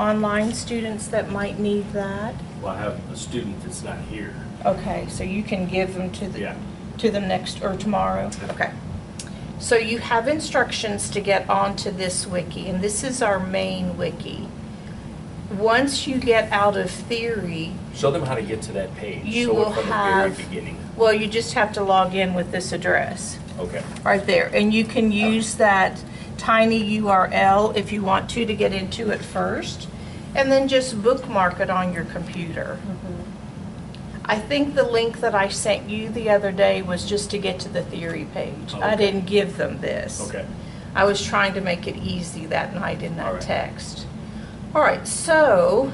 online students that might need that? Well, I have a student that's not here. Okay, so you can give them to the Yeah. to them next or tomorrow. Okay. So you have instructions to get onto this wiki, and this is our main wiki. Once you get out of theory, Show them how to get to that page. you Show will it from have, the very beginning. well, you just have to log in with this address Okay. right there. And you can use that tiny URL if you want to get into it first, and then just bookmark it on your computer. I think the link that I sent you the other day was just to get to the theory page. Oh, I okay. didn't give them this. Okay. I was trying to make it easy that night in that All right. text. All right, so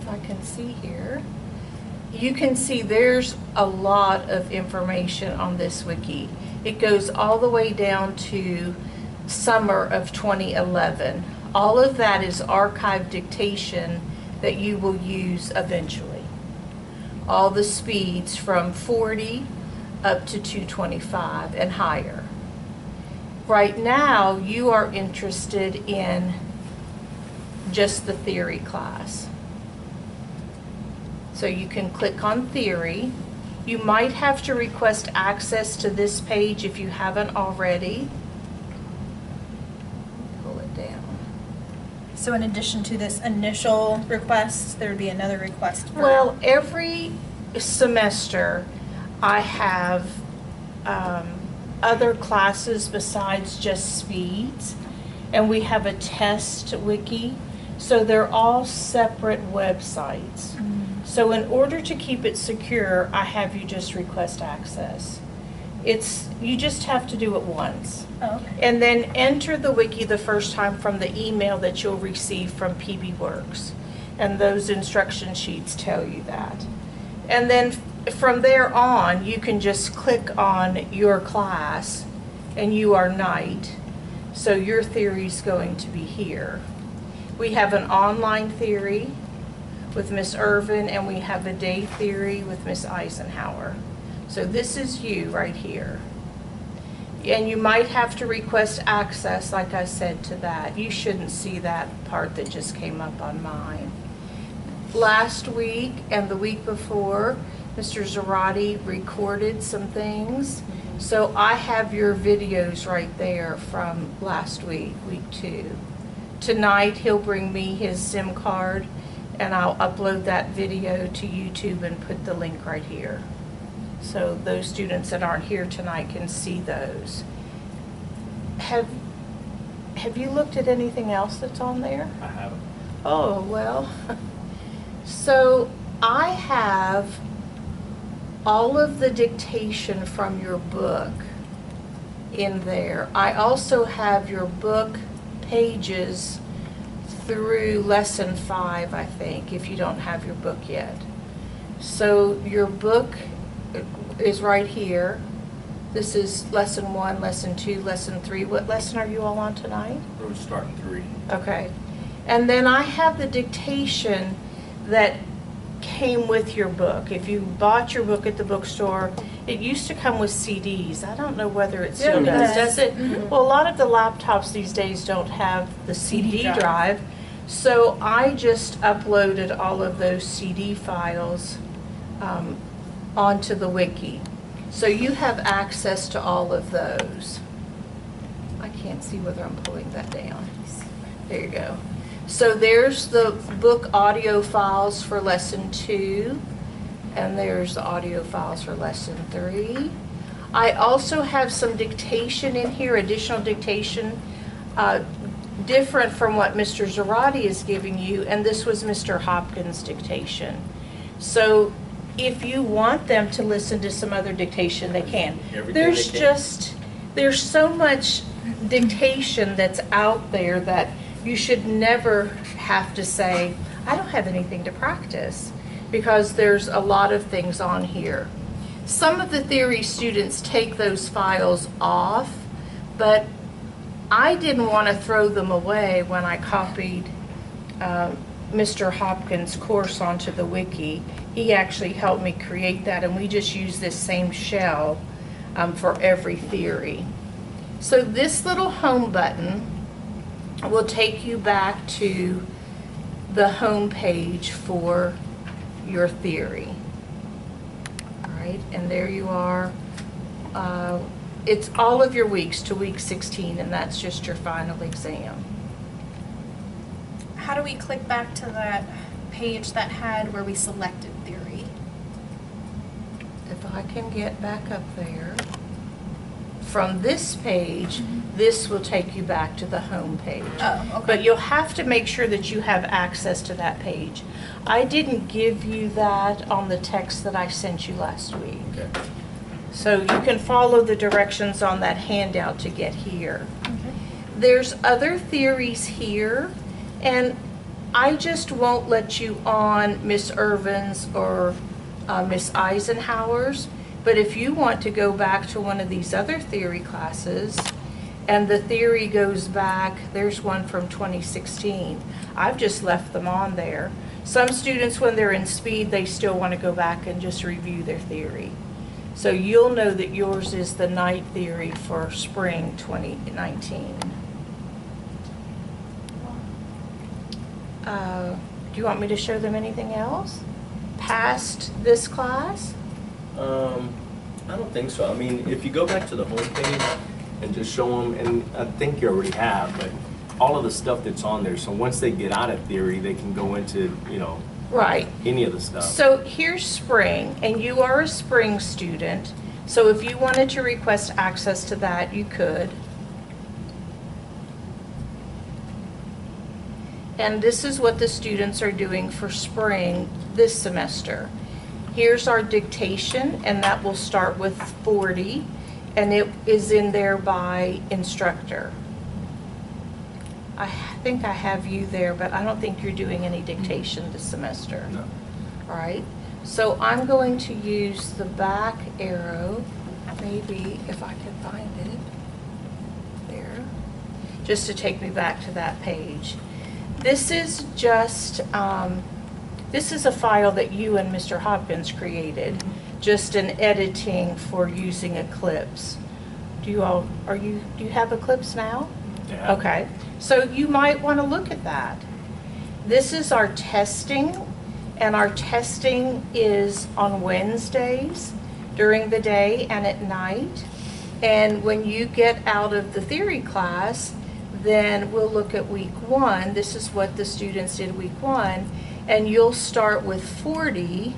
if I can see here, you can see there's a lot of information on this wiki. It goes all the way down to summer of 2011. All of that is archived dictation that you will use eventually. All the speeds from 40 up to 225 and higher. Right now, you are interested in just the theory class. So you can click on theory. You might have to request access to this page if you haven't already. Pull it down. So in addition to this initial request, there would be another request for... Well, every semester I have other classes besides just speeds, and we have a test wiki, so they're all separate websites. So in order to keep it secure, I have you just request access. You just have to do it once. Oh, okay. And then enter the wiki the first time from the email that you'll receive from PB Works. And those instruction sheets tell you that. And then from there on, you can just click on your class, and you are night. So your theory is going to be here. We have an online theory with Miss Irvin, and we have a day theory with Miss Eisenhower. So this is you right here. And you might have to request access, like I said, to that. You shouldn't see that part that just came up on mine. Last week and the week before, Mr. Zarate recorded some things. So I have your videos right there from last week, week 2. Tonight he'll bring me his SIM card, and I'll upload that video to YouTube and put the link right here. So those students that aren't here tonight can see those. Have you looked at anything else that's on there? I haven't. Oh, well. So I have all of the dictation from your book in there. I also have your book pages through lesson 5, I think, if you don't have your book yet. So your book is right here. This is lesson 1, lesson 2, lesson 3. What lesson are you all on tonight? We're starting 3. Okay. And then I have the dictation that came with your book. If you bought your book at the bookstore, it used to come with CDs. I don't know whether it still does it? Mm-hmm. Well, a lot of the laptops these days don't have the CD CD drive. So I just uploaded all of those CD files onto the wiki. So you have access to all of those. I can't see whether I'm pulling that down. There you go. So there's the book audio files for lesson 2, and there's the audio files for lesson 3. I also have some dictation in here, additional dictation, different from what Mr. Zarate is giving you, and this was Mr. Hopkins' dictation. So if you want them to listen to some other dictation, they can. There's so much dictation that's out there that you should never have to say, I don't have anything to practice, because there's a lot of things on here. Some of the theory students take those files off, but I didn't want to throw them away when I copied Mr. Hopkins' course onto the wiki. He actually helped me create that, and we just use this same shell for every theory. So this little home button will take you back to the home page for your theory. All right, and there you are. It's all of your weeks to week 16, and that's just your final exam. How do we click back to that page that had where we selected theory? If I can get back up there, from this page, this will take you back to the home page. Oh, okay. But you'll have to make sure that you have access to that page. I didn't give you that on the text that I sent you last week. Okay. So you can follow the directions on that handout to get here. There's other theories here, and I just won't let you on Miss Irvin's or Miss Eisenhower's, but if you want to go back to one of these other theory classes, and the theory goes back, there's one from 2016. I've just left them on there. Some students, when they're in speed, they still want to go back and just review their theory. So you'll know that yours is the night theory for spring 2019. Do you want me to show them anything else past this class? I don't think so. I mean, if you go back to the home page and just show them, and I think you already have, but all of the stuff that's on there. So once they get out of theory, they can go into, you know, Right. any of the stuff. So here's spring, and you are a spring student. So if you wanted to request access to that, you could. And this is what the students are doing for spring this semester. Here's our dictation, and that will start with 40, and it is in there by instructor. I think I have you there, but I don't think you're doing any dictation this semester. No. All right, so I'm going to use the back arrow, maybe if I can find it, there, just to take me back to that page. This is just, this is a file that you and Mr. Hopkins created, just an editing for using Eclipse. Do you have Eclipse now? Yeah. Okay, so you might want to look at that. This is our testing, and our testing is on Wednesdays during the day and at night. And when you get out of the theory class, then we'll look at week 1. This is what the students did week 1, and you'll start with 40.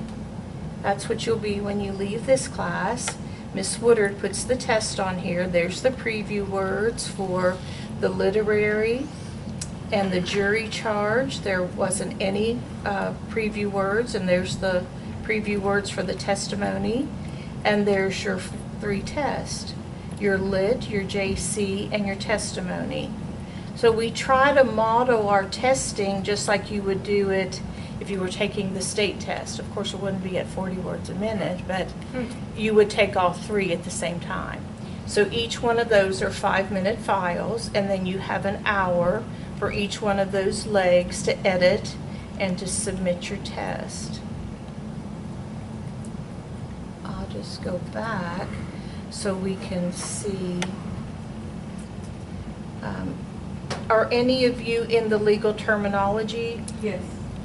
That's what you'll be when you leave this class. Miss Woodard puts the test on here. There's the preview words for the literary and the jury charge. There wasn't any preview words, and there's the preview words for the testimony. And there's your 3 tests, your lit, your JC, and your testimony. So we try to model our testing just like you would do it if you were taking the state test. Of course, it wouldn't be at 40 words a minute, but you would take all 3 at the same time. So each one of those are 5-minute files, and then you have an hour for each one of those legs to edit and to submit your test. I'll just go back so we can see. Are any of you in the legal terminology? Yes.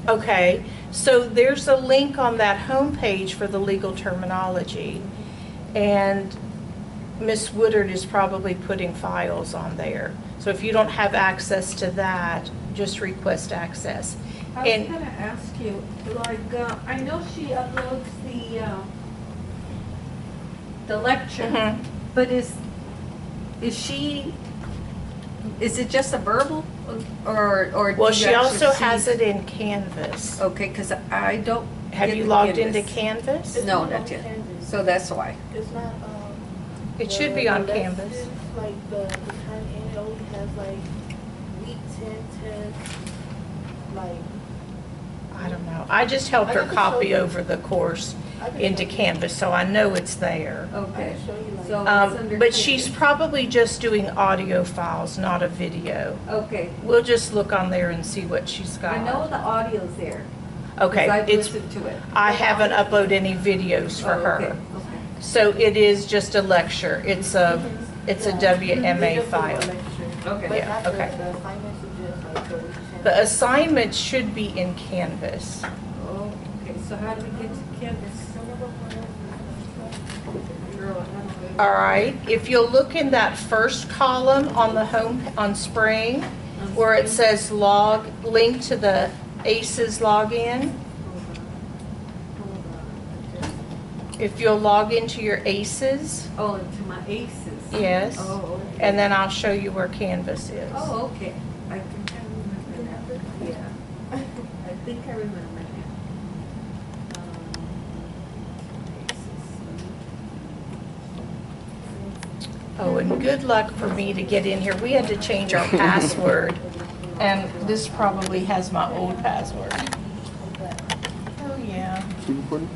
Okay, so there's a link on that home page for the legal terminology, and Miss Woodard is probably putting files on there. So if you don't have access to that, just request access. I was gonna ask you, like, I know she uploads the lecture, Mhm. but is it just a verbal, or? Well, do you she actually also see- has it in Canvas. Okay, because I don't. Have get you the logged Canvas. into Canvas? It's No, not not on yet. Canvas. So that's why. It's not, It should be on the Canvas. lessons, like the time in, it only has like week 10 tests, like. I don't know. I just helped her I can copy show you. over the course I can into show you. Canvas, so I know it's there. Okay. show you, like- So it's under But she's Canvas. probably just doing audio files, not a video. Okay. We'll just look on there and see what she's got. I know the audio's there. 'cause Okay, I've it's, listened to it. I haven't uploaded any videos for Oh, her. okay, okay. So it is just a lecture. It's a WMA Just a file. lecture. Okay. But Yeah, not okay. the assignments, are just like the week 10. The assignments should be in Canvas. Oh, okay, so how do we get to Canvas? Girl, I don't know. All right, if you'll look in that first column on the home, on Spring, where it says link to the ACES login, if you'll log into your ACES, Oh, into my ACES. yes, Oh, okay. and then I'll show you where Canvas is. Oh, okay. I think I remember now. Yeah. I think I remember now. Oh, and good luck for me to get in here. We had to change our password, and this probably has my old password. Oh, yeah. Keep recording?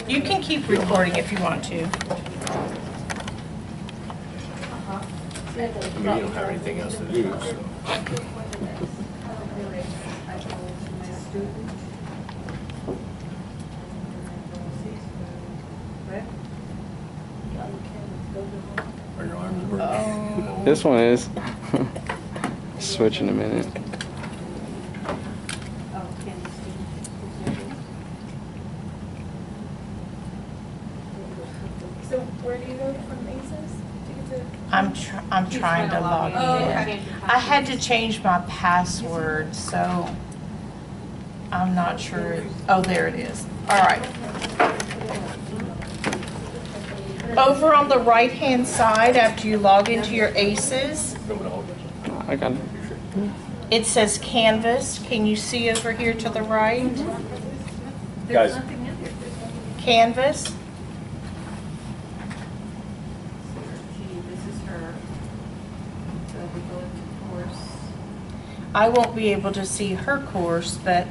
You can keep recording if you want to. I mean, you don't have anything else to do, so. I told my student. What? Are your arms working? Oh. This one is. Switch in a minute. Oh, can you see? So where do you go from ACES to get to? I'm trying to log in. Oh, okay. I had to change my password, so I'm not sure. Oh, there it is. All right. Over on the right-hand side, after you log into your ACES, I got it. it says Canvas. Can you see over here to the right? Guys. There's nothing in there. Canvas. See, this is her. So we go into course. I won't be able to see her course, but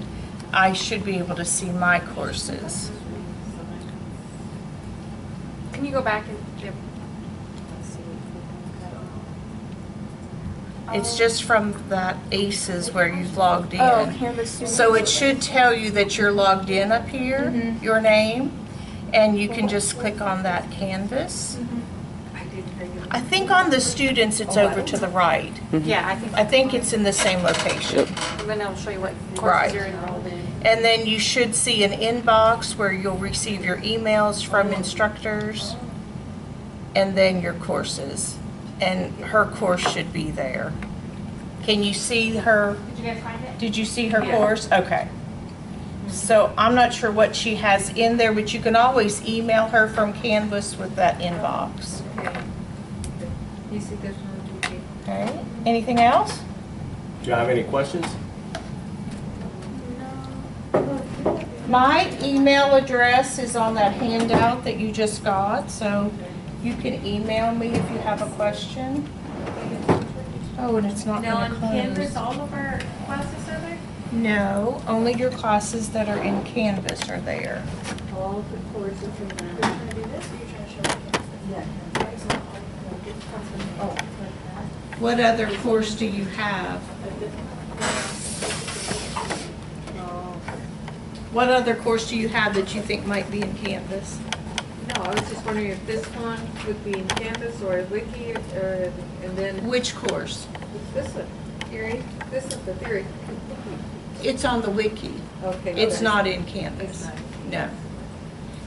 I should be able to see my courses. Can you go back and give? It's just from that ACES where you've logged in. Oh, Canvas student. So it should tell you that you're logged in up here, your name, and you can just click on that Canvas. I didn't hear you. I think on the students, it's over to the right. Yeah, I think it's in the same location. Yep. And then it'll show you what Right. courses you're enrolled in. And then you should see an inbox where you'll receive your emails from instructors, and then your courses. And her course should be there. Can you see her? Did you guys find it? Did you see her Yeah. course? Okay. So I'm not sure what she has in there, but you can always email her from Canvas with that inbox. Okay. You see there's no duplicate. Okay, anything else? Do you have any questions? My email address is on that handout that you just got, so you can email me if you have a question. Oh, and it's not Now gonna on Canvas, close. all of our classes are there? No, only your classes that are in Canvas are there. All of the courses in there. What other course do you have? What other course do you have that you think might be in Canvas? No, I was just wondering if this one would be in Canvas or Wiki, or, and then Which course? this one, theory, this is the theory. It's on the wiki. Okay. It's okay. not in It's Canvas. not. No.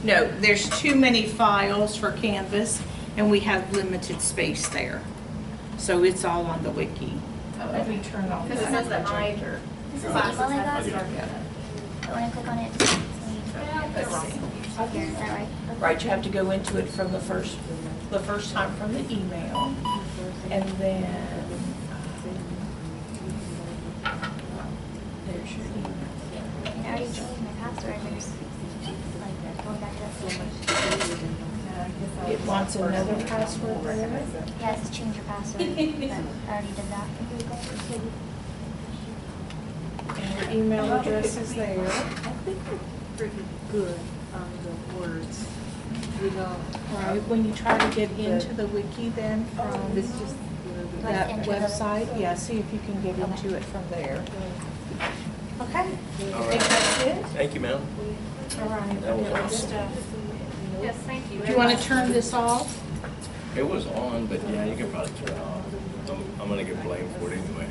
No, there's too many files for Canvas, and we have limited space there. So it's all on the wiki. Let me turn off This that says that my projector. This is the email I got. But when I click on it, it's Let's see. here. Is that right? Right, you have to go into it from the first time from the email, and then there's your email. I already changed my password. I just like going back to that page. It wants another password there. Yeah, it says change your password. But I already did that. And your email address is there. I think we're pretty good on the words. You know, Right, when you try to get into the wiki then from this just. that website, yeah, see if you can get into it from there. Okay, I All think right. that's it. Thank you, ma'am. All right. That was awesome. Yes, thank you. Do you want to turn this off? It was on, but yeah, you can probably turn it off. I'm gonna get blamed for it anyway.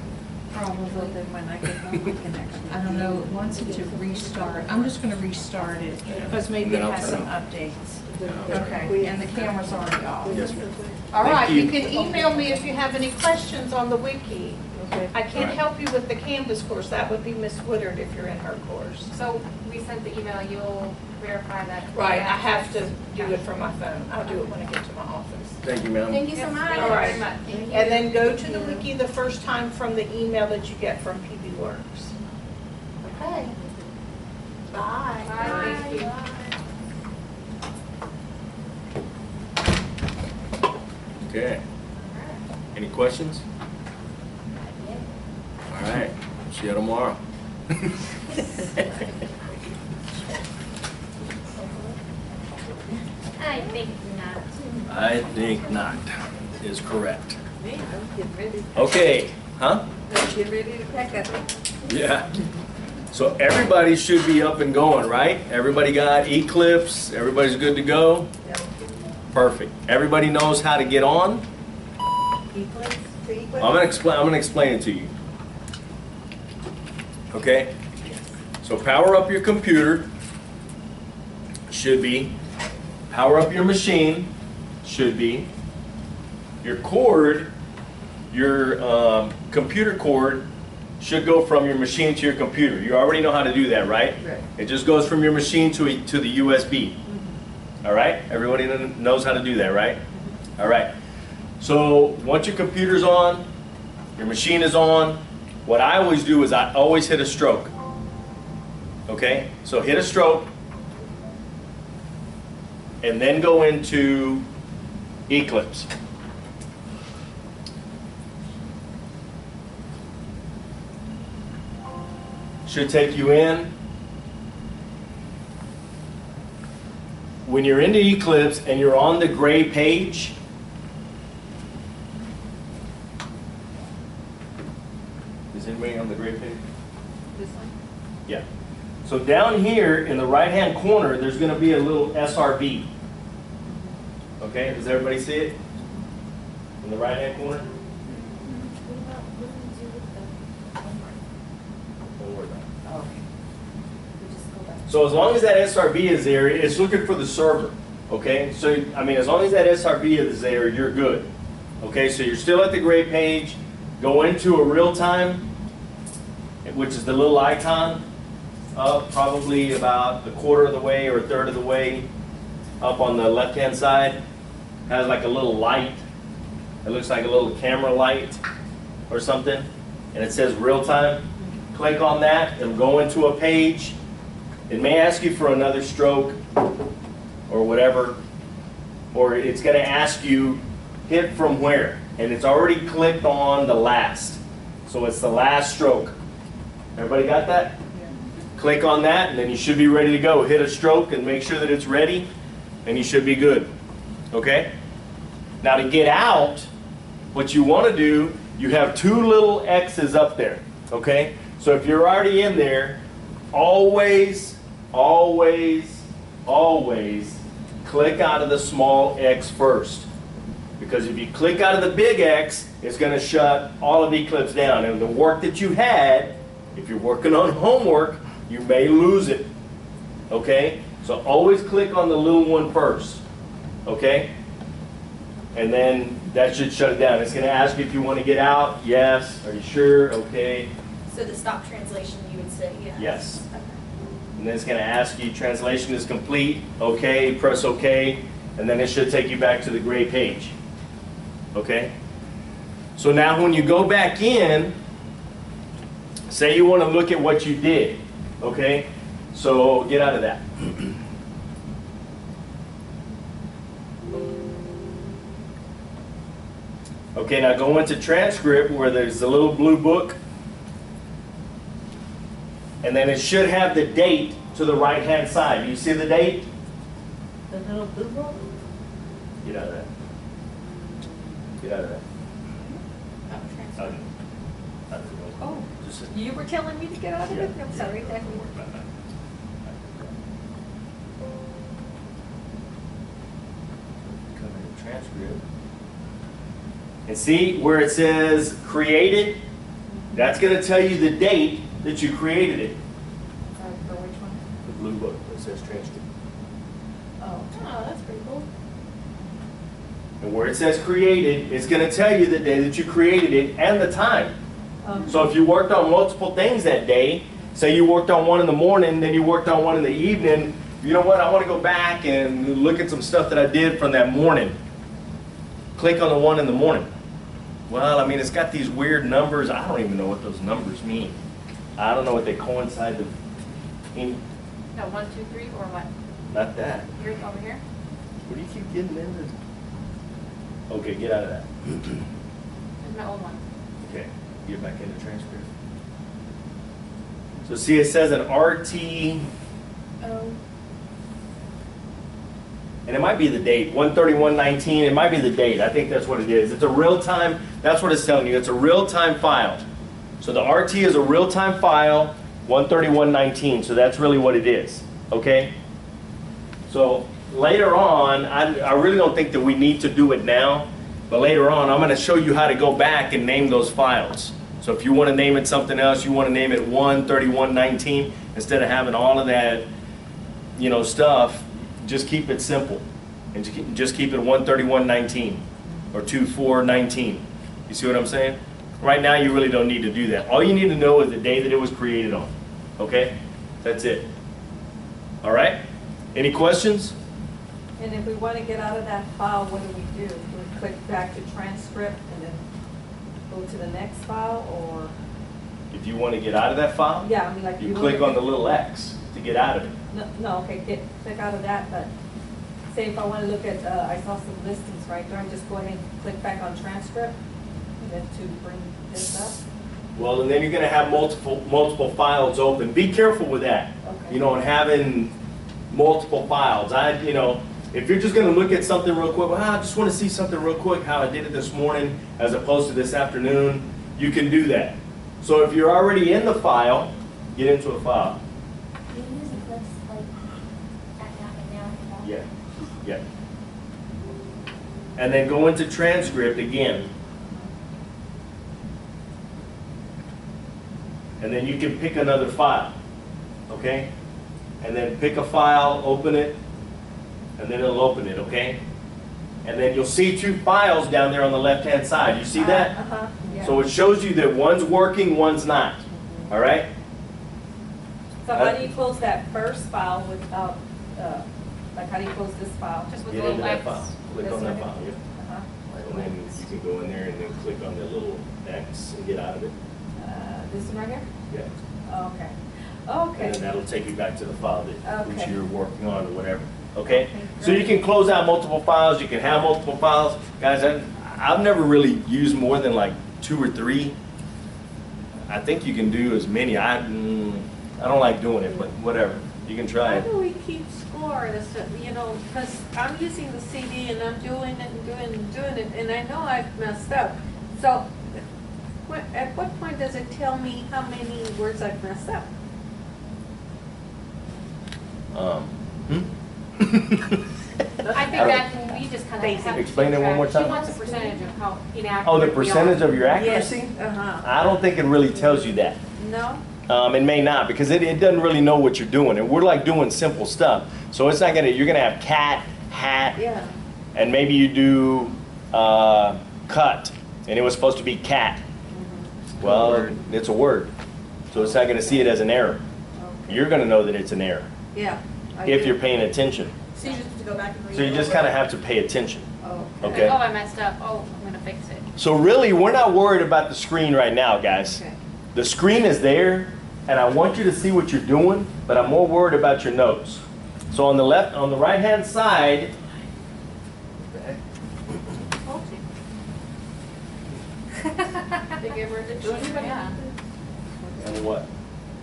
Probably when I get home, I can actually. I don't know, it wants it to restart. I'm just gonna restart it, because maybe it Then I'll has turn some it updates. Okay, and the camera's already off. Yes, ma'am. All Thank right, you. you can email me if you have any questions on the wiki. Okay. I can't Right. help you with the Canvas course, that would be Miss Woodard if you're in her course. So we sent the email, you'll verify that. Right, I have to do it from my phone. I'll do it when I get to my office. Thank you, ma'am. Thank you so much. All All right. right. Thank you. And then go to the wiki the first time from the email that you get from PB Works. Okay. Bye. Bye, thank you. Okay. Any questions? All right. See you tomorrow. I think not. I think not is correct. Man, I'm getting ready. Okay, huh? I'm getting ready to pack up. Yeah. So everybody should be up and going, right? Everybody got Eclipse, everybody's good to go? Perfect. Everybody knows how to get on? I'm gonna explain it to you. Okay? So power up your computer, should be. Power up your machine, should be. Your cord, your computer cord should go from your machine to your computer. You already know how to do that, right? Right. It just goes from your machine to the USB. All right? Everybody knows how to do that, right? All right. So once your computer's on, your machine is on, what I always do is I always hit a stroke. Okay? So hit a stroke, and then go into Eclipse. Should take you in. When you're into Eclipse and you're on the gray page, is anybody on the gray page? This one? Yeah. So down here in the right-hand corner, there's going to be a little SRB. Okay, does everybody see it? In the right-hand corner? What do we do with the homework? Don't worry about it. Oh, okay. We just go back. So as long as that SRB is there, it's looking for the server. Okay, so I mean, as long as that SRB is there, you're good. Okay, so you're still at the gray page. Go into a real time, which is the little icon up probably about a quarter of the way or a third of the way up on the left-hand side. Has like a little light. It looks like a little camera light or something, and it says real time. Click on that, it'll go into a page. It may ask you for another stroke or whatever, or it's going to ask you hit from where, and it's already clicked on the last. So it's the last stroke. Everybody got that? Click on that, and then you should be ready to go. Hit a stroke and make sure that it's ready, and you should be good. Okay? Now to get out, what you want to do, you have two little X's up there. Okay? So if you're already in there, always, always, always click out of the small X first. Because if you click out of the big X, it's going to shut all of Eclipse down. And the work that you had, if you're working on homework, you may lose it. Okay? So always click on the little one first. Okay? And then that should shut it down. It's going to ask you if you want to get out. Yes. Are you sure? Okay. So the stop translation, you would say yes? Yes. And then it's going to ask you, translation is complete. Okay. Press OK. And then it should take you back to the gray page. Okay? So now when you go back in, say you want to look at what you did. Okay? So get out of that. Okay, now go into transcript where there's the little blue book. And then it should have the date to the right-hand side. Do you see the date? The little blue book? Get out of that. Get out of that. Out of it. Out of it. Oh, Just sit. you were telling me to get out of it? Yeah. I'm sorry, that Don't worry about that. Come into transcript. And see where it says created? That's going to tell you the date that you created it. For which one? The blue book that says transcript. Oh, that's pretty cool. And where it says created, it's going to tell you the day that you created it and the time. So if you worked on multiple things that day, say you worked on one in the morning, then you worked on one in the evening, you know what, I want to go back and look at some stuff that I did from that morning. Click on the one in the morning. Well, I mean, it's got these weird numbers. I don't even know what those numbers mean. I don't know what they coincide with. No, 1, 2, 3, or what? Not that. You're over here? What do you keep getting into? Okay, get out of that. There's my old one. Okay, get back into transcript. So see, it says an RT, Oh. and it might be the date, 13119, it might be the date. I think that's what it is. It's a real-time, that's what it's telling you. It's a real-time file. So the RT is a real-time file, 13119, so that's really what it is, okay? So later on, I really don't think that we need to do it now, but later on, I'm going to show you how to go back and name those files. So if you want to name it something else, you want to name it 13119, instead of having all of that, you know, stuff, just keep it simple. And just keep it 13119 or 2419. You see what I'm saying? Right now, you really don't need to do that. All you need to know is the day that it was created on. Okay? That's it. All right? Any questions? And if we want to get out of that file, what do? We click back to transcript and then go to the next file, or? If you want to get out of that file, Yeah, I mean, like. you click on the little X to get out of it. No, okay, click out of that, but say if I want to look at, I saw some listings right there, I just go ahead and click back on transcript and then to bring this up. Well, and then you're going to have multiple files open. Be careful with that. Okay. You know, and having multiple files. You know, if you're just going to look at something real quick, well, I just want to see something real quick, how I did it this morning as opposed to this afternoon, you can do that. So if you're already in the file, get into a file. Do you use the clips like at that and now? Yeah, yeah. And then go into transcript again. And then you can pick another file, okay? And then pick a file, open it, and then it'll open it, okay? And then you'll see two files down there on the left-hand side. You see that? Yeah. So it shows you that one's working, one's not, all right? So how do you close that first file without, like how do you close this file? Just with Get the into little that X. file. Click This on that one? file, yeah. Uh-huh. And then you can go in there and then click on the little X and get out of it. This one right here? Yeah. Oh, okay. And Okay. then that'll take you back to the file that which Okay. you're working on or whatever. Okay? Okay, So you great. can close out multiple files. You can have multiple files. Guys, I've never really used more than like 2 or 3. I think you can do as many. I don't like doing it, but whatever. You can try How it. do we keep score? You know, because I'm using the CD and I'm doing it and doing it, and I know I've messed up. So, at what point does it tell me how many words I've messed up? I think that we just kind of have to Explain keep it one more track. time. She wants a percentage of how inaccurate Oh, the we are. percentage of your accuracy? Yes. Uh-huh. I don't think it really tells you that. No? It may not, because it doesn't really know what you're doing. And we're like doing simple stuff. So it's not gonna, you're gonna have cat, hat, Yeah. and maybe you do cut, and it was supposed to be cat. Well, it's a word. So it's not gonna see it as an error. You're gonna know that it's an error Yeah. if you're paying attention. So you just have to go back and read So you it just over. kind of have to pay attention. Oh, Okay? Oh, I messed up. Oh, I'm gonna fix it. So really, we're not worried about the screen right now, guys. okay. The screen is there, and I want you to see what you're doing, but I'm more worried about your notes. So on the right-hand side, They gave her the choice. Yeah. and what?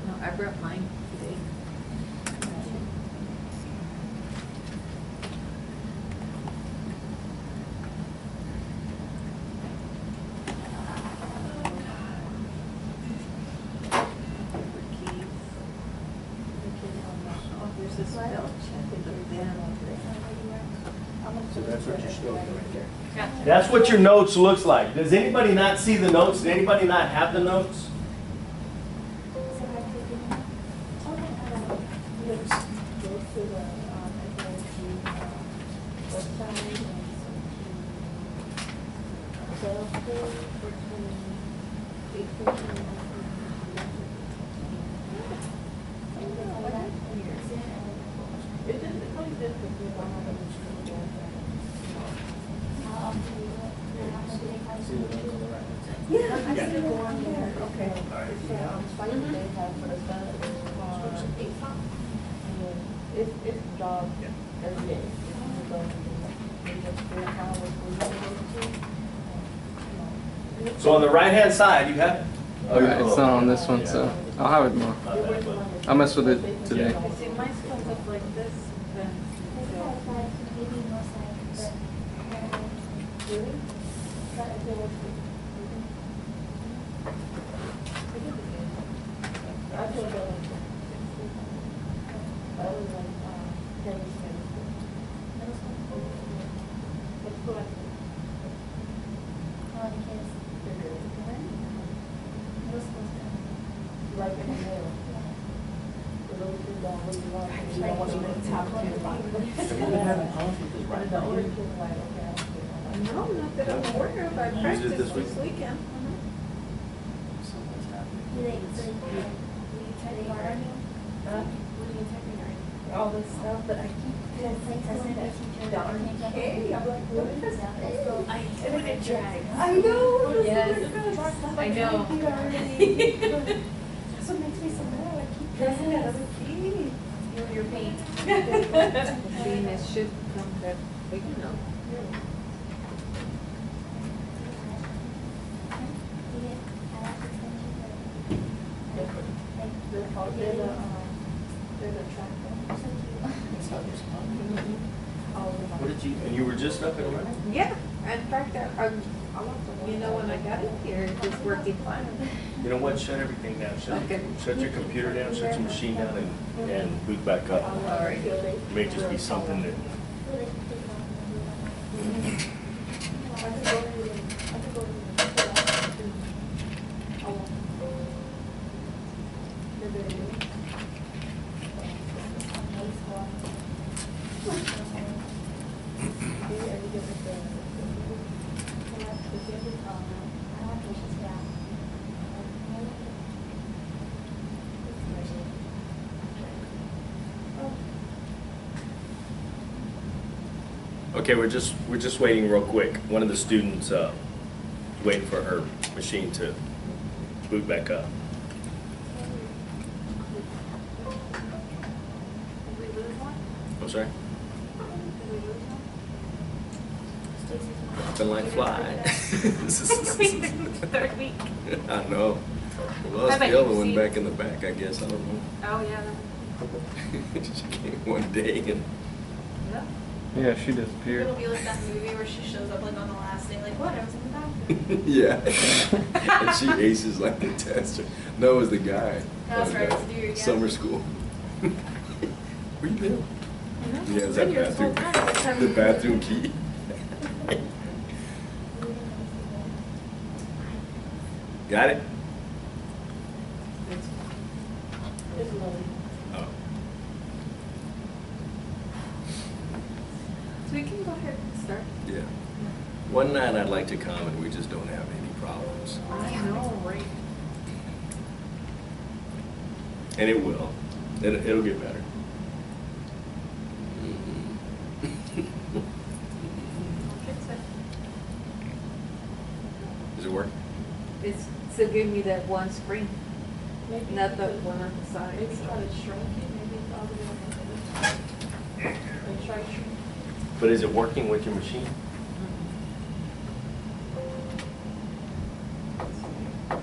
No, I brought mine today. So that's what you're showing right there. Gotcha. That's what your notes looks like. Does anybody not see the notes? Does anybody not have the notes? So I have to do that. Go to the, website and sales page for 2018. It didn't, it probably did because we don't have it. Yeah, I see it go on there. Okay. It's the site that they have for the stuff on ASOP. And it's job every day. You go and you just go down with who you go to. So on the right-hand side, you have it. Okay, it's not on this one, so I'll have it more. I messed with it today. See, mine comes up like this, then. Really? I feel good. I was like, Kelly Smith. Let's go back. Like in the middle. For those who don't really want to, you don't want to be the top to the bottom. Have you been having problems with this right The now? older kids are like, okay, I don't care. No, not that I'm aware of. I You use it practiced this this week? weekend. Something's happening. All this stuff, but I keep testing that darn K. I'm like, what is this? I when it drags. I know. Yes. I know. That's what makes me so mad. I keep pressing that other key. Feel your pain. Seeing it should come that big enough. They're the track. What did you, and you were just up and running? Yeah, in fact, you know, when I got in here, it was working fine. You know what, shut everything down. Okay. Shut your computer down, shut your machine down, and boot back up. All right. It may just be something that, okay, we're just waiting real quick. One of the students, waiting for her machine to boot back up. I'm sorry? Been like fly. Third week. I know. Well, How about the other you, one Steve? back in the back, I guess. I don't know. Oh, yeah. She came one day and Yeah, she disappeared. It'll be like that movie where she shows up like on the last day, like, what, I was in the bathroom. yeah, and she aces like the test. No, it was the guy. That's Like, right, it was the dude, yeah. Summer school. Where you been? Yeah, it's that Been here this whole bathroom. time. The bathroom key. Got it? It's lovely. Oh. So we can go ahead and start. Yeah. One night I'd like to come and we just don't have any problems. I know, right? And it will. It'll get better. Does it work? It's to give me that one screen, Maybe not the one on the side. maybe try to shrink it, maybe it's all the way up. And try to shrink. But is it working with your machine? Not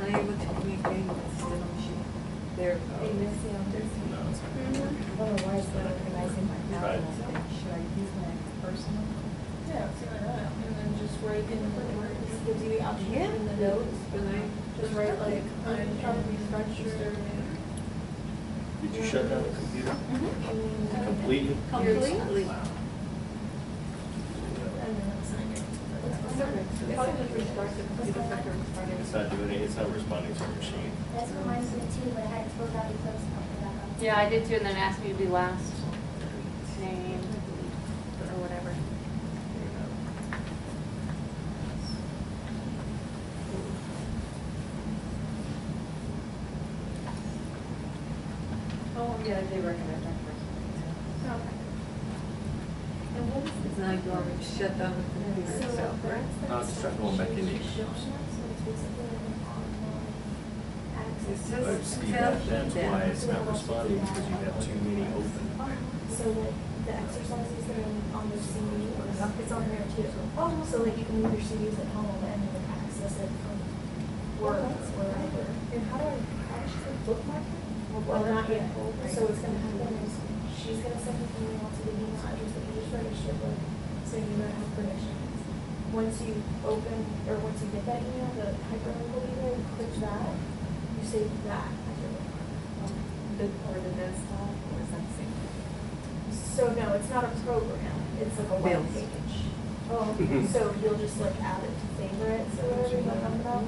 able to communicate with the machine. There it Hey, goes. Missy, I'm thirsty. No, it's not. Otherwise, they're organizing my Right. Should I use my personal? Yeah, something like that, and then just write in the word, just gives you the option Yeah. in the notes, But I just write like, I'm trying to be registered. Did you shut down the computer? Mm-hmm. Completely? completely. Wow. If I just restart the computer, it's not restarting. It's not doing it, it's not responding to our machine. That's what mine did too, but I had to close out and close it. Yeah, I did too, and then it asked me to do last name or whatever. Oh, yeah, they recognize that person. Okay. And what is It's not going to shut down the computer itself, right? Just try going back into So it's basically like an online access. It's But just see, tell that's them. why it's not responding, because you have too many open. So like the exercises that are on the CD, it's on there too. So like you can leave your CDs at home and then access it from work or wherever. And how does she say bookmark it? Well, not yet. So what's gonna happen is she's gonna send an email to the email address that you just registered with, so you know have permissions. Once you open, or once you get that email, the hyperlink will be there, you click that, you save that as your bookmark. Or the desktop, or is that the same? So no, it's not a program, it's like a web Bills. page. Oh, okay. So you'll just like add it to favorites or whatever you're talking about?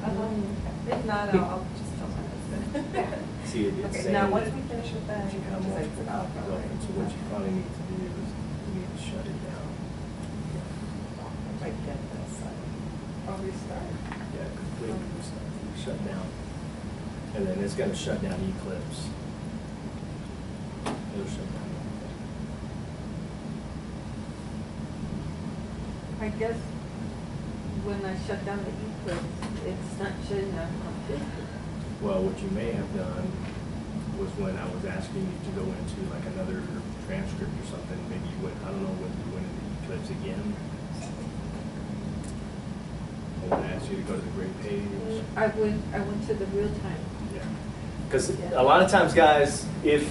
If not, I'll just tell my husband. See, it's Okay, saying now, once that we finish with that, you you come can off just the exit out. so what you probably need to do is you need to shut it down. Like get this, I'll restart. Yeah, completely restart, shut down. And then it's gonna shut down Eclipse. It'll shut down. I guess when I shut down the Eclipse, it's not shutting down completely. Well, what you may have done was when I was asking you to go into like another transcript or something, maybe you went, I don't know, whether you went into Eclipse again. I want to ask you to go to the grade page. I went to the real time. Yeah. Because a lot of times, guys, if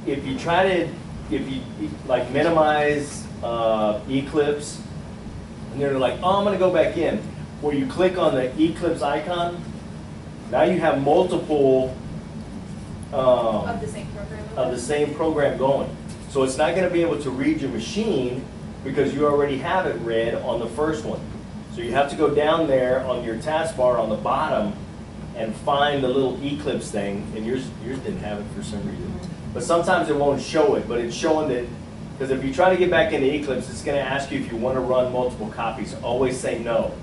you try to, if you like minimize Eclipse, and they're like, oh, I'm going to go back in, where you click on the Eclipse icon, now you have multiple Of the same program. of the same program going. So it's not going to be able to read your machine because you already have it read on the first one. So you have to go down there on your taskbar on the bottom and find the little Eclipse thing, and yours didn't have it for some reason. But sometimes it won't show it, but it's showing that, because if you try to get back into Eclipse, it's going to ask you if you want to run multiple copies. Always say no.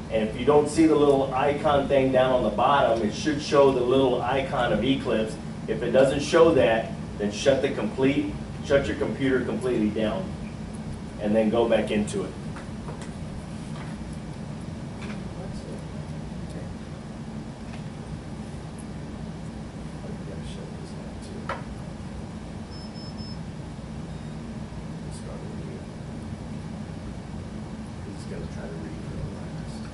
And if you don't see the little icon thing down on the bottom, it should show the little icon of Eclipse. If it doesn't show that, then shut your computer completely down, and then go back into it. It's going to try to read for the last.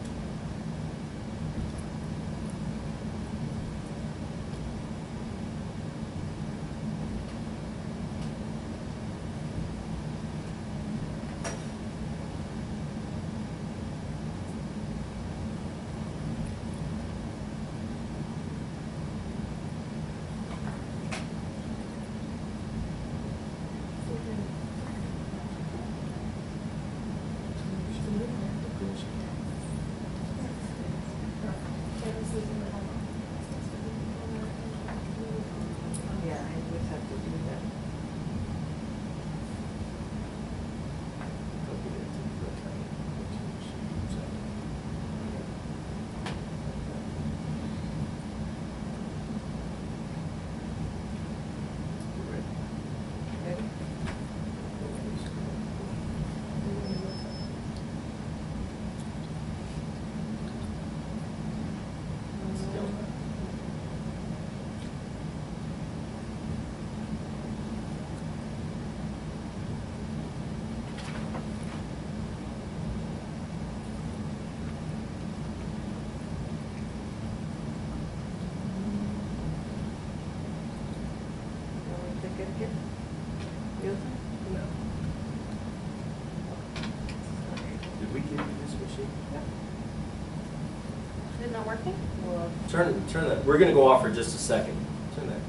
Yeah, I would have to do that. Again? Real time? No. Did we give you this machine? Is it not working? Well, Turn that. We're going to go off for just a second. Turn that.